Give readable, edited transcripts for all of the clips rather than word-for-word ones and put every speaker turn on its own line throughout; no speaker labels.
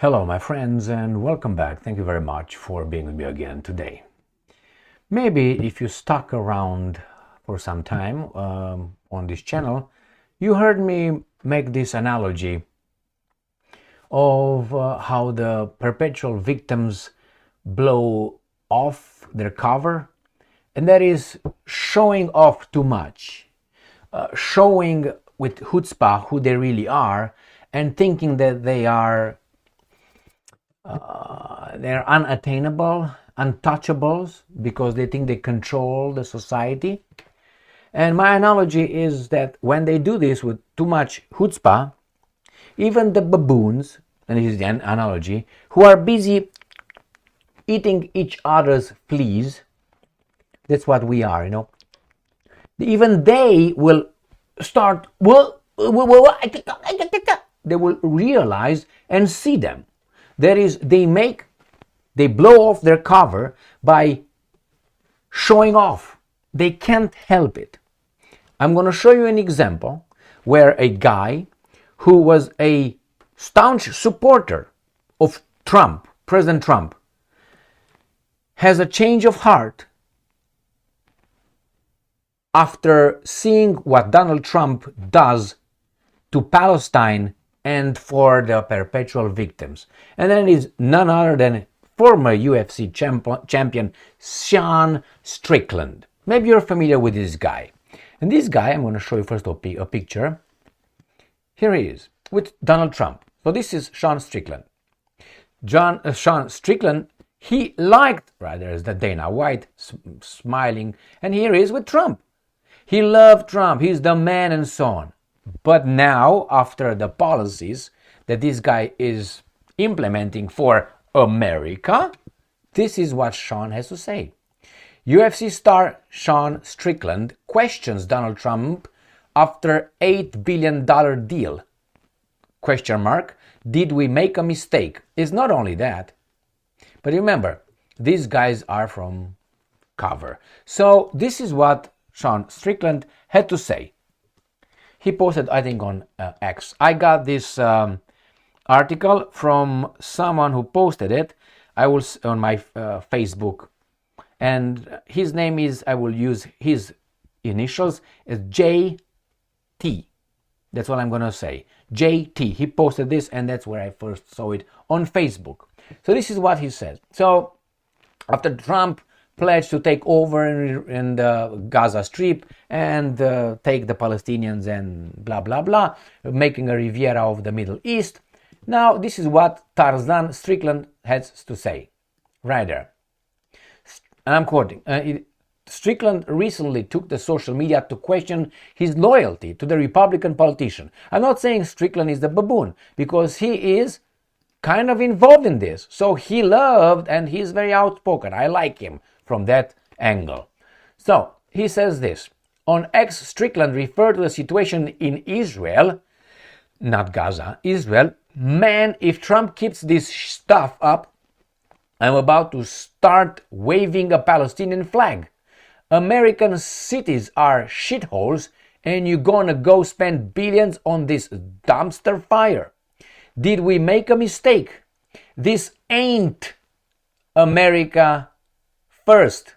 Hello, my friends, and welcome back. Thank you very much for being with me again today. Maybe if you stuck around for some time on this channel, you heard me make this analogy of how the perpetual victims blow off their cover, and that is showing off too much, showing with chutzpah who they really are, and thinking that they're unattainable, untouchables, because they think they control the society. And my analogy is that when they do this with too much chutzpah, even the baboons, and this is the analogy, who are busy eating each other's fleas, that's what we are, even they will start, they will realize and see them. That is, they blow off their cover by showing off. They can't help it. I'm going to show you an example where a guy who was a staunch supporter of Trump, President Trump, has a change of heart after seeing what Donald Trump does to Palestine and for the perpetual victims. And then it is none other than former UFC champion Sean Strickland. Maybe you're familiar with this guy. And this guy, I'm going to show you first a picture. Here he is with Donald Trump. So this is Sean Strickland. Sean Strickland, he liked, right, there's the Dana White smiling, and here he is with Trump. He loved Trump, he's the man and so on. But now, after the policies that this guy is implementing for America, this is what Sean has to say. UFC star Sean Strickland questions Donald Trump after $8 billion deal. Question mark. Did we make a mistake? It's not only that. But remember, these guys are from cover. So this is what Sean Strickland had to say. He posted, I think, on X. I got this article from someone who posted it. I will on my Facebook, and his name is, I will use his initials as JT. That's what I'm gonna say. JT. He posted this, and that's where I first saw it on Facebook. So this is what he says. So after Trump pledged to take over in the Gaza Strip and take the Palestinians and blah, blah, blah, making a Riviera of the Middle East. Now, this is what Tarzan Strickland has to say, right there. And I'm quoting, Strickland recently took to social media to question his loyalty to the Republican politician. I'm not saying Strickland is the baboon, because he is kind of involved in this. So he loved, and he's very outspoken. I like him from that angle. So he says this. On X, Strickland referred to the situation in Israel, not Gaza, Israel. Man, if Trump keeps this stuff up, I'm about to start waving a Palestinian flag. American cities are shitholes, and you're gonna go spend billions on this dumpster fire. Did we make a mistake? This ain't America first.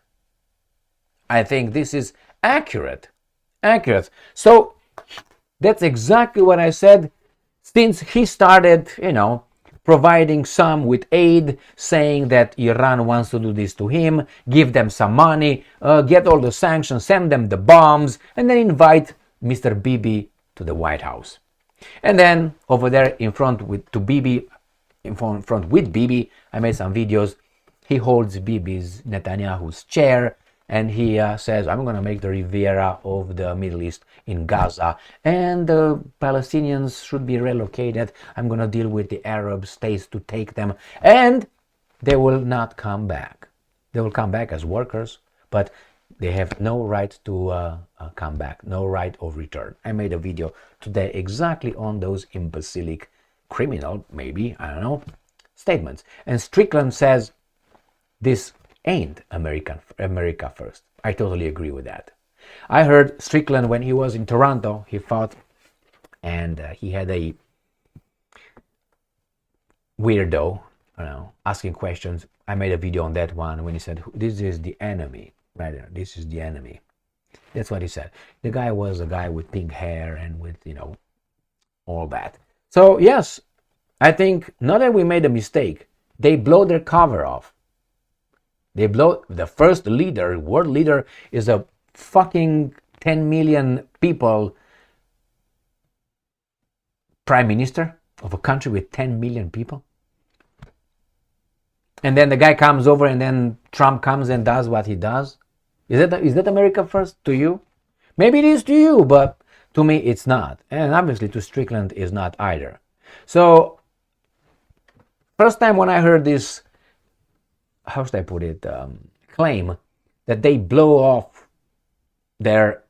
I think this is accurate. So that's exactly what I said since he started, providing some with aid, saying that Iran wants to do this to him, give them some money, get all the sanctions, send them the bombs, and then invite Mr. Bibi to the White House. And then over there in front with Bibi, I made some videos. He holds Bibi's Netanyahu's chair, and he says, I'm going to make the Riviera of the Middle East in Gaza, and the Palestinians should be relocated. I'm going to deal with the Arab states to take them, and they will not come back. They will come back as workers, but they have no right to come back, no right of return. I made a video today exactly on those imbecilic, criminal, maybe, I don't know, statements. And Strickland says, this ain't America first. I totally agree with that. I heard Strickland when he was in Toronto, he fought, and he had a weirdo, asking questions. I made a video on that one when he said, "This is the enemy, right there. This is the enemy." That's what he said. The guy was a guy with pink hair and with, all that. So yes, I think not that we made a mistake. They blow their cover off. They blow the first leader, world leader, is a fucking 10 million people prime minister of a country with 10 million people. And then the guy comes over and then Trump comes and does what he does. Is that America first to you? Maybe it is to you, but to me it's not. And obviously to Strickland is not either. So, first time when I heard this, how should I put it, claim that they blow off their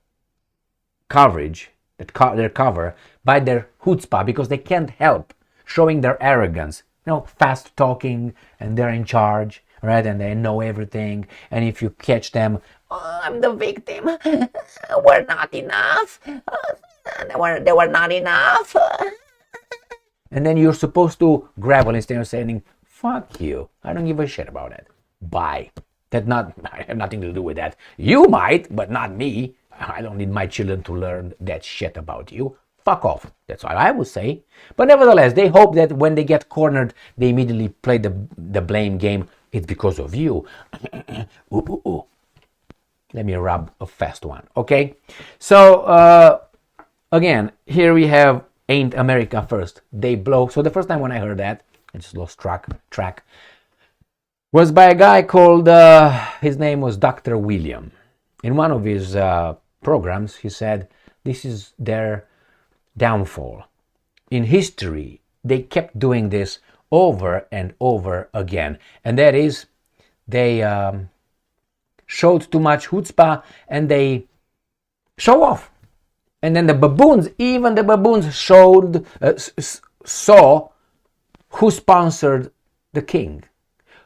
coverage, their cover, by their chutzpah, because they can't help showing their arrogance. Fast talking, and they're in charge, right? And they know everything. And if you catch them, "Oh, I'm the victim. We're not enough. They were not enough." And then you're supposed to gravel instead of saying, "Fuck you. I don't give a shit about it. Bye." I have nothing to do with that. You might, but not me. I don't need my children to learn that shit about you. Fuck off. That's what I would say. But nevertheless, they hope that when they get cornered, they immediately play the blame game. It's because of you. Ooh. Let me rub a fast one, okay? So, again, here we have Ain't America First. They blow. So the first time when I heard that, I just lost track, was by a guy called, his name was Dr. William. In one of his programs, he said, this is their downfall. In history, they kept doing this over and over again. And that is, they showed too much chutzpah and they show off. And then even the baboons saw who sponsored the king,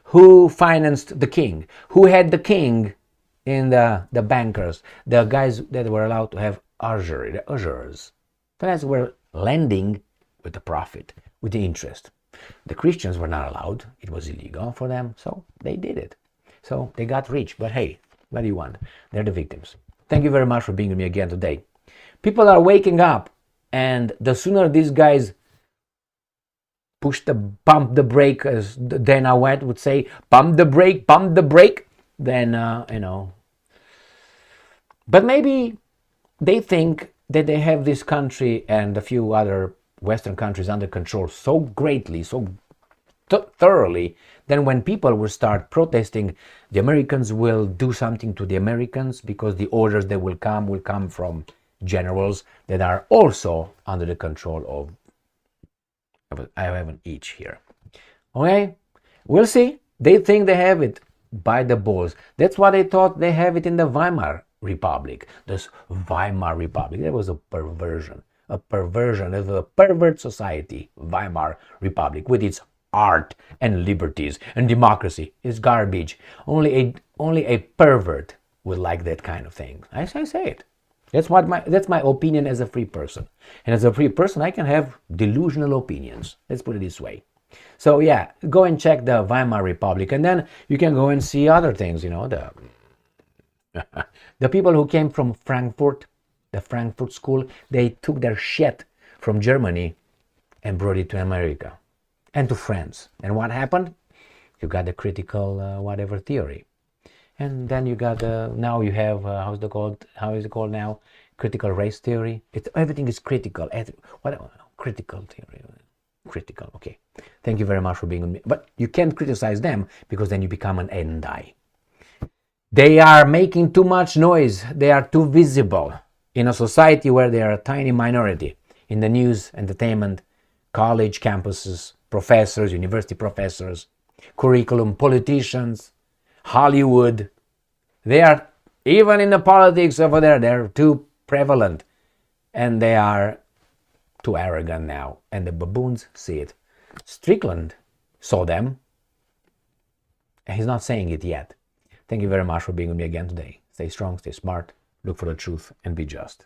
who financed the king, who had the king in the bankers, the guys that were allowed to have usury, the usurers. The guys were lending with the profit, with the interest. The Christians were not allowed. It was illegal for them, so they did it. So they got rich, but hey, what do you want? They're the victims. Thank you very much for being with me again today. People are waking up, and the sooner these guys pump the brake, as Dana White would say, pump the brake, then, But maybe they think that they have this country and a few other Western countries under control so greatly, so thoroughly, then when people will start protesting, the Americans will do something to the Americans, because the orders that will come from generals that are also under the control of, I have an each here. Okay, we'll see. They think they have it by the balls. That's why they thought they have it in the Weimar Republic. This Weimar Republic, that was a perversion of a pervert society. Weimar Republic, with its art and liberties and democracy, is garbage. Only a pervert would like that kind of thing. I say it. That's my opinion as a free person. And as a free person, I can have delusional opinions. Let's put it this way. So yeah, go and check the Weimar Republic, and then you can go and see other things. The people who came from Frankfurt, the Frankfurt School, they took their shit from Germany and brought it to America and to France. And what happened? You got the critical whatever theory. And then you got now you have how is it called now? Critical race theory. Everything is critical. Critical theory. Critical. Okay. Thank you very much for being with me. But you can't criticize them, because then you become an Endai. They are making too much noise. They are too visible in a society where they are a tiny minority. In the news, entertainment, college campuses, professors, university professors, curriculum, politicians, Hollywood. They are, even in the politics over there, they're too prevalent. And they are too arrogant now. And the baboons see it. Strickland saw them. And he's not saying it yet. Thank you very much for being with me again today. Stay strong, stay smart, look for the truth, and be just.